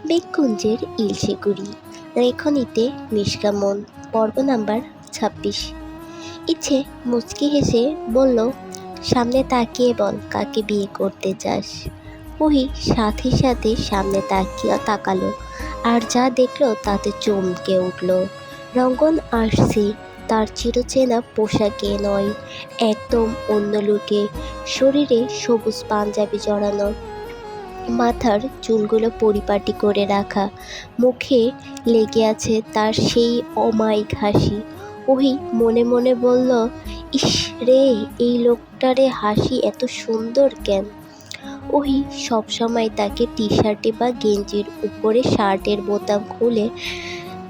বেগকুঞ্জের ইলশেগুড়ি। লেখনীতে মিশকা মন। পর্ব নাম্বার ২৬। ইচ্ছে মুচকি হেসে বলল, সামনে তাকিয়ে বল কাকে বিয়ে করতে চাস। ওহি সাথে সাথে সামনে তাকালো, আর যা দেখলো তাতে চমকে উঠল। রঙ্গন আসছে, তার চিরচেনা পোশাকে নয়, একদম অন্য লুকে। শরীরে সবুজ পাঞ্জাবি জড়ানো, মাথার চুলগুলো পরিপাটি করে রাখা, মুখে লেগে আছে তার সেই অমায়িক হাসি। ওহি মনে মনে বলল, ইস রে, এই লোকটারে হাসি এত সুন্দর কেন। ওহি সবসময় তাকে টি শার্টে বা গেঞ্জির উপরে শার্টের বোতাম খুলে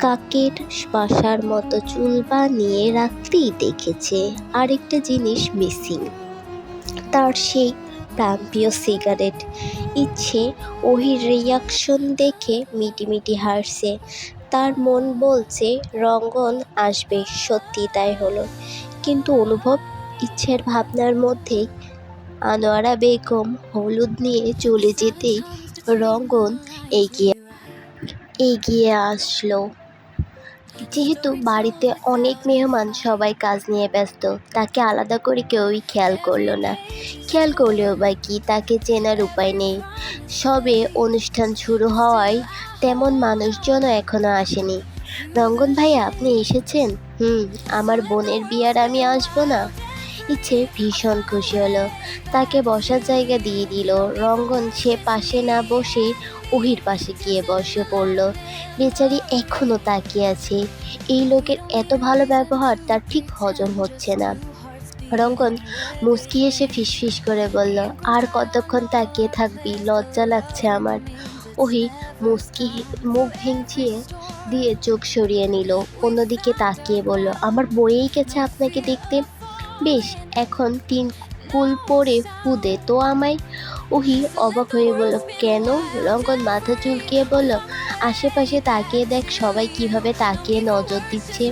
কাকের বাসার মতো চুল বানিয়ে রাখতেই দেখেছে। আরেকটা জিনিস মিসিং, তার সেই প্রাণপ্রিয় সিগারেট। ইচ্ছে ওহির রিয়াকশন দেখে মিটিমিটি হাসছে। তার মন বলছে রঙ্গন আসবে, সত্যি তাই হলো। কিন্তু অনুভব ইচ্ছের ভাবনার মধ্যেই আনোয়ারা বেগম হলুদ নিয়ে চলে যেতেই রঙ্গন এগিয়ে আসলো। যেহেতু বাড়িতে অনেক মেহমান, সবাই কাজ নিয়ে ব্যস্ত, তাকে আলাদা করে কেউই খেয়াল করলো না। খেয়াল করলেও বা কি, তাকে চেনার উপায় নেই। সবে অনুষ্ঠান শুরু হওয়ায় তেমন মানুষজনও এখনো আসেনি। রঙ্গন ভাইয়া, আপনি এসেছেন? আমার বোনের বিয়ার আমি আসবো না? ইচ্ছে ভীষণ খুশি হলো, তাকে বসার জায়গা দিয়ে দিল। রঙ্গন সে পাশে না বসে ওহির পাশে গিয়ে বসে পড়ল। বেচারি এখনো তাকিয়ে আছে। এই লোকের এত ভালো ব্যবহার তার ঠিক হজম হচ্ছে না। রঙ্গন মুচকি এসে ফিসফিস করে বলল, আর কতক্ষণ তাকিয়ে থাকবি, লজ্জা লাগছে আমার। ওহি মুখ ভেঙচিয়ে দিয়ে চোখ সরিয়ে নিল, অন্যদিকে তাকিয়ে বলল, আমার বইয়েই গেছে আপনাকে দেখতে। বেশ, এখন ৩ কুল পরে ফুদে তো আমায়। ওহি অবাক হয়ে বলল, কেন? রঙ্গন মাথা চুলকিয়ে বলল, আশেপাশে তাকিয়ে দেখ, সবাই কিভাবে তাকিয়ে নজর দিচ্ছে।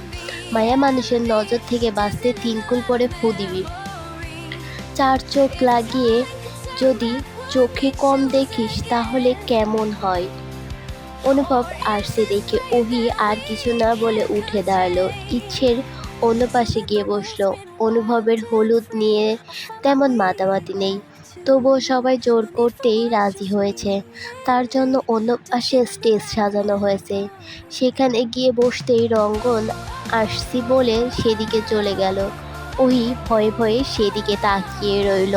মায়া মানুষের নজর থেকে বাঁচতে ৩ কুল পরে ফু দিবি। ৪ চোখ লাগিয়ে যদি চোখে কম দেখিস তাহলে কেমন হয়। অনুভব আসছে দেখে ওহি আর কিছু না বলে উঠে দাঁড়ালো। ইচ্ছের অন্য পাশে গিয়ে বসলো। অনুভবের হলুদ নিয়ে তেমন মাতামাতি নেই, তবুও সবাই জোর করতেই রাজি হয়েছে। তার জন্য অন্য পাশে স্টেজ সাজানো হয়েছে। সেখানে গিয়ে বসতেই রঙ্গন আসছি বলে সেদিকে চলে গেল। ওহি ভয়ে ভয়ে সেদিকে তাকিয়ে রইল।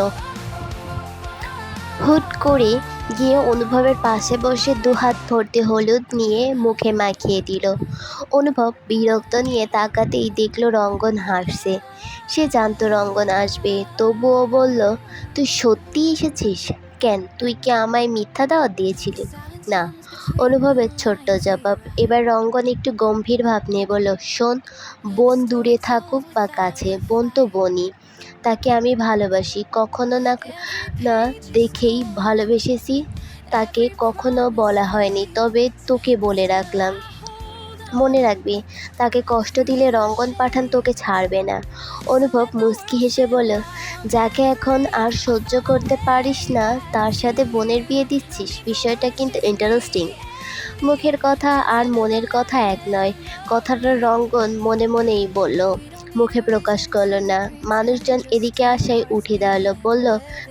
হুট করে গিয়ে অনুভবের পাশে বসে দুহাত ভর্তি হলুদ নিয়ে মুখে মাখিয়ে দিল। অনুভব বিরক্ত নিয়ে তাকাতেই দেখল রঙ্গন হাসছে। সে জানতো রঙ্গন আসবে, তবুও বলল, তুই সত্যিই এসেছিস? কেন, তুই কি আমায় মিথ্যা দাওয়াত দিয়েছিলি? না, অনুভবের ছোট্ট জবাব। এবার রঙ্গন একটু গম্ভীর ভাব নিয়ে বলল, শোন, বোন দূরে থাকুক বা কাছে, বোন তো বোনই। তাকে আমি ভালোবাসি, কখনো না না দেখেই ভালোবেসেছি। তাকে কখনো বলা হয়নি, তবে তোকে বলে রাখলাম, মনে রাখবি। তাকে কষ্ট দিলে রঙ্গন পাঠান তোকে ছাড়বে না। অনুভব মুচকি হেসে বলল, যাকে এখন আর সহ্য করতে পারিস না তার সাথে বোনের বিয়ে দিচ্ছিস, বিষয়টা কিন্তু ইন্টারেস্টিং। মুখের কথা আর মনের কথা এক নয়, কথাটা রঙ্গন মনে মনেই বলল, মুখে প্রকাশ করল না। মানুষজন এদিকে আসায় উঠে দাঁড়ালো, বলল,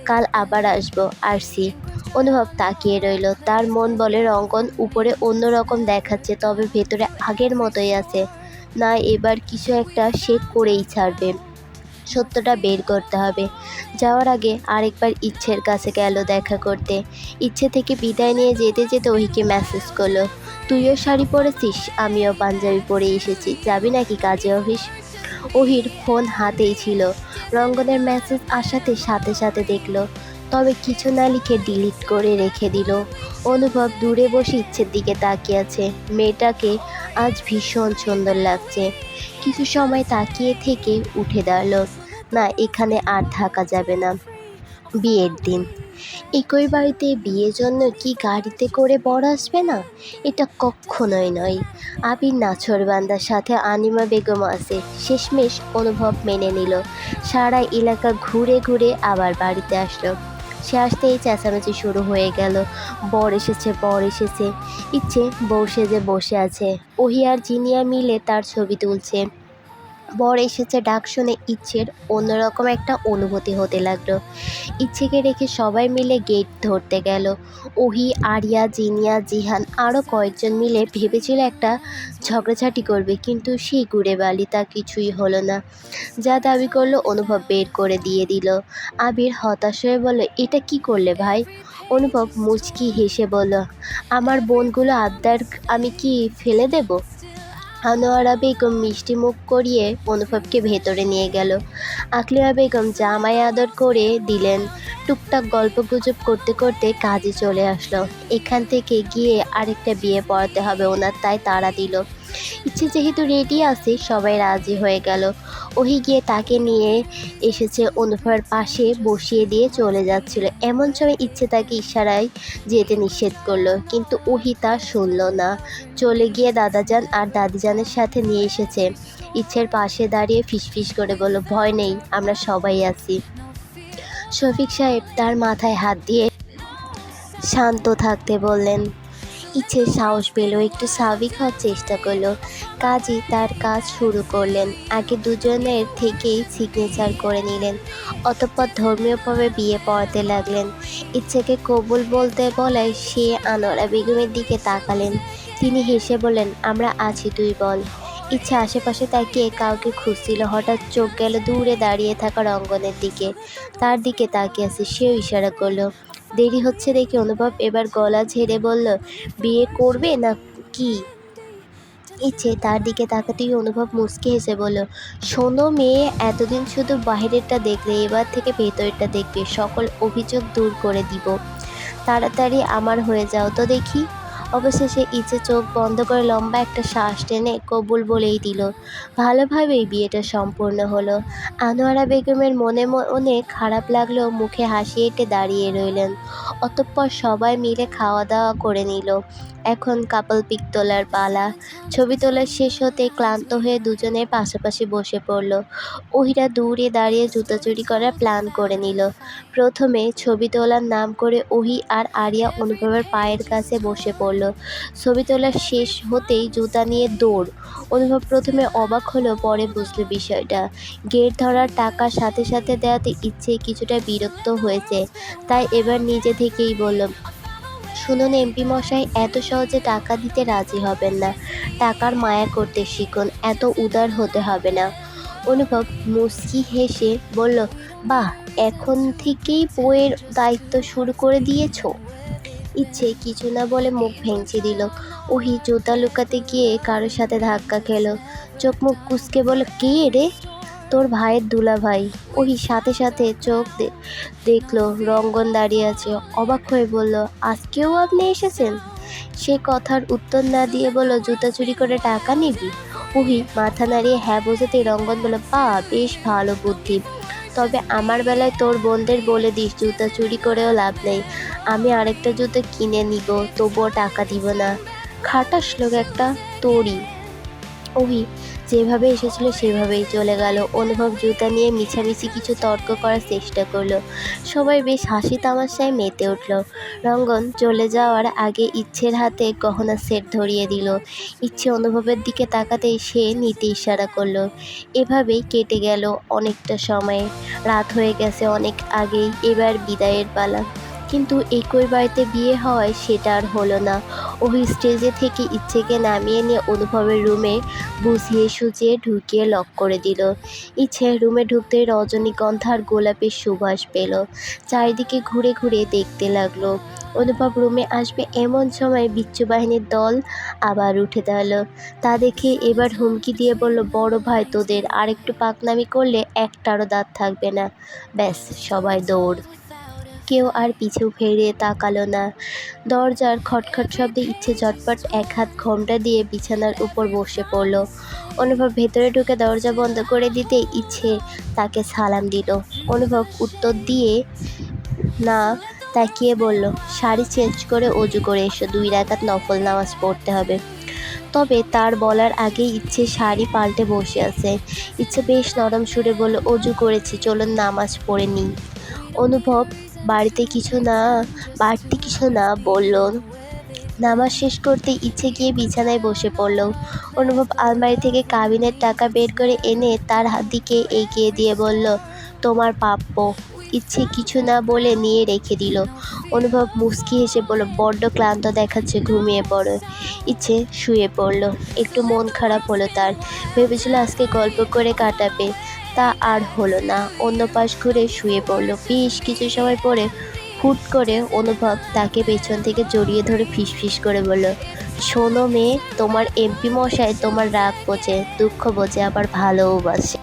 কাল আবার আসবো। আসছি। অনুভব তাকিয়ে রইল। তার মন বলে রঙ্গন উপরে অন্যরকম দেখাচ্ছে, তবে ভেতরে আগের মতোই আছে। না, এবার কিছু একটা সে করেই ছাড়বে। সত্যটা বের করতে হবে। যাওয়ার আগে আরেকবার ইচ্ছের কাছে গেল দেখা করতে। ইচ্ছে থেকে বিদায় নিয়ে যেতে যেতে ওহিকে মেসেজ করলো, তুইও শাড়ি পরেছিস, আমিও পাঞ্জাবি পরে এসেছি, যাবি নাকি কাজে অফিস? ওহির ফোন হাতেই ছিল। রঙ্গনের মেসেজ আসাতে সাথে সাথে দেখলো, তবে কিছু না লিখে ডিলিট করে রেখে দিল। অনুভব দূরে বসে ইচ্ছের দিকে তাকিয়ে আছে। মেয়েটাকে আজ ভীষণ সুন্দর লাগছে। কিছু সময় তাকিয়ে থেকে উঠে দাঁড়ালো, না, এখানে আর থাকা যাবে না। বিয়ের দিন একই বাড়িতে বিয়ের জন্য কি গাড়িতে করে বর আসবে না? এটা কখনোই নয়। আবির নাছোড়বান্দার সাথে আনিমা বেগম আছে। শেষমেশ অনুভব মেনে নিল। সারা এলাকা ঘুরে ঘুরে আবার বাড়িতে আসলো। সে আসতেই চেঁচামেচি শুরু হয়ে গেল, বর এসেছে, বর এসেছে। ইচ্ছে বউ সেজে বসে আছে। ওহি আর জিনিয়া মিলে তার ছবি তুলছে। বর এসেছে ডাক শুনে ইচ্ছের অন্যরকম একটা অনুভূতি হতে লাগলো। ইচ্ছেকে রেখে সবাই মিলে গেট ধরতে গেল। ওহি, আরিয়া, জিনিয়া, জিহান আরও কয়েকজন মিলে ভেবেছিল একটা ঝগড়াঝাটি করবে, কিন্তু সেই গুড়ে বালি তা কিছুই হলো না। যা দাবি করলো অনুভব বের করে দিয়ে দিল। আবির হতাশ হয়ে বলল, এটা কি করলে ভাই? অনুভব মুচকি হেসে বলল, আমার বোনগুলো আবদার আমি কি ফেলে দেব? আনোয়ারা বেগম মিষ্টি মুখ করিয়ে অনুভবকে ভেতরে নিয়ে গেল। আকলিমা বেগম জামাই আদর করে দিলেন। টুকটাক গল্পগুজব করতে করতে কাজে চলে আসলো। এখান থেকে গিয়ে আরেকটা বিয়ে পড়াতে হবে ওনার, তাই তাড়া দিল। ইচ্ছে যেহেতু রেডি আছে, সবাই রাজি হয়ে গেল। ওহি গিয়ে তাকে নিয়ে এসেছে অনুভবের পাশে বসিয়ে দিয়ে চলে যাচ্ছিল। এমন সময় ইচ্ছে তাকে ইশারায় যেতে নিষেধ করলো, কিন্তু ওহি তা শুনল না। চলে গিয়ে দাদাজান আর দাদিজানের সাথে নিয়ে এসেছে। ইচ্ছের পাশে দাঁড়িয়ে ফিসফিস করে বলল, ভয় নেই, আমরা সবাই আছি। শফিক সাহেব তার মাথায় হাত দিয়ে শান্ত থাকতে বললেন। ইচ্ছে সাহস পেল, একটু স্বাভাবিক হওয়ার চেষ্টা করলো। কাজী তার কাজ শুরু করলেন। আগে দুজনের থেকেই সিগনেচার করে নিলেন, অতঃপর ধর্মীয়ভাবে বিয়ে পড়াতে লাগলেন। ইচ্ছেকে কবুল বলতে বলায় সে আনোয়ারা বেগমের দিকে তাকালেন। তিনি হেসে বললেন, আমরা আছি, তুই বল। ইচ্ছা আশেপাশে তাকিয়ে কাউকে খুঁজছিল। হঠাৎ চোখ গেল দূরে দাঁড়িয়ে থাকা রঙ্গনের দিকে। তার দিকে তাকিয়ে আছে, সেও ইশারা করলো। দেরি হচ্ছে দেখে অনুভব এবার গলা ঝেড়ে বলল, বিয়ে করবে না কি? ইচ্ছে তার দিকে তাকাতেই অনুভব মুচকি হেসে বলল, শোনো মেয়ে, এতদিন শুধু বাহিরেরটা দেখলে, এবার থেকে ভেতরেরটা দেখবে, সকল অভিযোগ দূর করে দিব। তাড়াতাড়ি আমার হয়ে যাও তো দেখি। অবশেষে ইচ্ছে চোখ বন্ধ করে লম্বা একটা শ্বাস টেনে কবুল বলেই দিল। ভালোভাবেই বিয়েটা সম্পূর্ণ হলো। আনোয়ারা বেগমের মনে মনে খারাপ লাগলেও মুখে হাসি এঁটে দাঁড়িয়ে রইলেন। অতঃপর সবাই মিলে খাওয়া দাওয়া করে নিল। এখন কাপল পিক তোলার পালা। ছবি তোলা শেষ হতে ক্লান্ত হয়ে দুজনে পাশাপাশি বসে পড়ল। ওহিরা দূরে দাঁড়িয়ে জুতাচুরি করার প্ল্যান করে নিল। প্রথমে ছবি তোলার নাম করে ওহি আর আরিয়া অনুভবের পায়ের কাছে বসে পড়ল। ছবি তোলা শেষ হতেই জুতা নিয়ে দৌড়। অনুভব প্রথমে অবাক হলেও পরে বুঝল বিষয়টা। গেট ধরার টাকা সাথে সাথে দেওয়াতে ইচ্ছে কিছুটা বিরক্ত হয়েছে, তাই এবার নিজে থেকেই বলল, শুনুন এমপি মশাই, এত সহজে টাকা দিতে রাজি হবেন না। টাকার মায়া করতে শিখুন, এত উদার হতে হবে না। অনুভব মুচকি হেসে বলল, বাহ, এখন থেকেই বইয়ের দায়িত্ব শুরু করে দিয়েছো। ইচ্ছে কিছু না বলে মুখ ভেঙচি দিল। ওহি জুতা লুকাতে গিয়ে কারোর সাথে ধাক্কা খেলো। চোখ মুখ কুঁচকে বলল, কে রে? তোর ভাইয়ের দুলাভাই। ওহি সাথে সাথে চোখ দেখলো রঙ্গন দাঁড়িয়ে আছে। অবাক হয়ে বলল, আজকেও আপনি এসেছেন? সে কথার উত্তর না দিয়ে বলল, জুতা চুরি করে টাকা নিবি? ওহি মাথা নাড়িয়ে হ্যাঁ বোঝাতেই রঙ্গন বলল, বেশ ভালো বুদ্ধি। তবে আমার বেলায় তোর বোনদের বলে দিস, জুতা চুরি করেও লাভ নেই। আমি আরেকটা জুতো কিনে নিব, তবুও টাকা দিব না। খাটাস লোক একটা, তোরই। ওহি যেভাবে এসেছিল সেভাবেই চলে গেল। অনুভব জুতা নিয়ে মিছামিছি কিছু তর্ক করার চেষ্টা করলো। সবাই বেশ হাসি তামাশায় মেতে উঠল। রঙ্গন চলে যাওয়ার আগে ইচ্ছের হাতে গহনা সেট ধরিয়ে দিল। ইচ্ছে অনুভবের দিকে তাকাতেই সে নিতে ইশারা করলো। এভাবেই কেটে গেল অনেকটা সময়। রাত হয়ে গেছে অনেক আগেই। এবার বিদায়ের পালা। কিন্তু একই বাড়িতে বিয়ে হওয়ায় সেটা আর হলো না। ওই স্টেজে থেকে ইচ্ছেকে নামিয়ে নিয়ে অনুভবের রুমে বুঝিয়ে সুজিয়ে ঢুকিয়ে লক করে দিল। ইচ্ছে রুমে ঢুকতেই রজনীগন্ধা আর গোলাপের সুবাস পেল। চারিদিকে ঘুরে ঘুরে দেখতে লাগলো। অনুভব রুমে আসবে এমন সময় বিচ্ছু বাহিনীর দল আবার উঠে দাঁড়ালো। তা দেখে এবার হুমকি দিয়ে বলল, বড় ভাই, তোদের আরেকটু পাকনামি করলে একটারও দাঁত থাকবে না। ব্যাস, সবাই দৌড়। কেউ আর পিছু ফিরে তাকালো না। দরজার খটখট শব্দে ইচ্ছে ঝটপট এক হাত ঘোমটা দিয়ে বিছানার উপর বসে পড়ল। অনুভব ভেতরে ঢুকে দরজা বন্ধ করে দিতে ইচ্ছে তাকে সালাম দিল। অনুভব উত্তর দিয়ে না তাকিয়ে বলল, শাড়ি চেঞ্জ করে অজু করে এসো, 2 রাকাত নফল নামাজ পড়তে হবে। তবে তার বলার আগেই ইচ্ছে শাড়ি পাল্টে বসে আছে। ইচ্ছে বেশ নরম সুরে বলল, অজু করেছি, চলুন নামাজ পড়ে নিই। অনুভব বাড়িতে কিছু না বাড়তি কিছু না বলল। নামাজ শেষ করতে ইচ্ছে গিয়ে বিছানায় বসে পড়ল। অনুভব আলমারি থেকে কাবিনের টাকা বের করে এনে তার দিকে এগিয়ে দিয়ে বলল, তোমার প্রাপ্য। ইচ্ছে কিছু না বলে নিয়ে রেখে দিল। অনুভব মুচকি হেসে বলল, বড্ড ক্লান্ত দেখাচ্ছে, ঘুমিয়ে পড়ো। ইচ্ছে শুয়ে পড়ল। একটু মন খারাপ হলো তার। ভেবেছিল আজকে গল্প করে কাটাবে, তা আর হলো না। অন্য পাশ ঘুরে শুয়ে পড়ল। বেশ কিছু সময় পরে হুট করে অনুভব তাকে পেছন থেকে জড়িয়ে ধরে ফিসফিস করে বলল, শোনো মেয়ে, তোমার এমপি মশাই তোমার রাগ বোঝে, দুঃখ বোঝে, আবার ভালোও বাসে।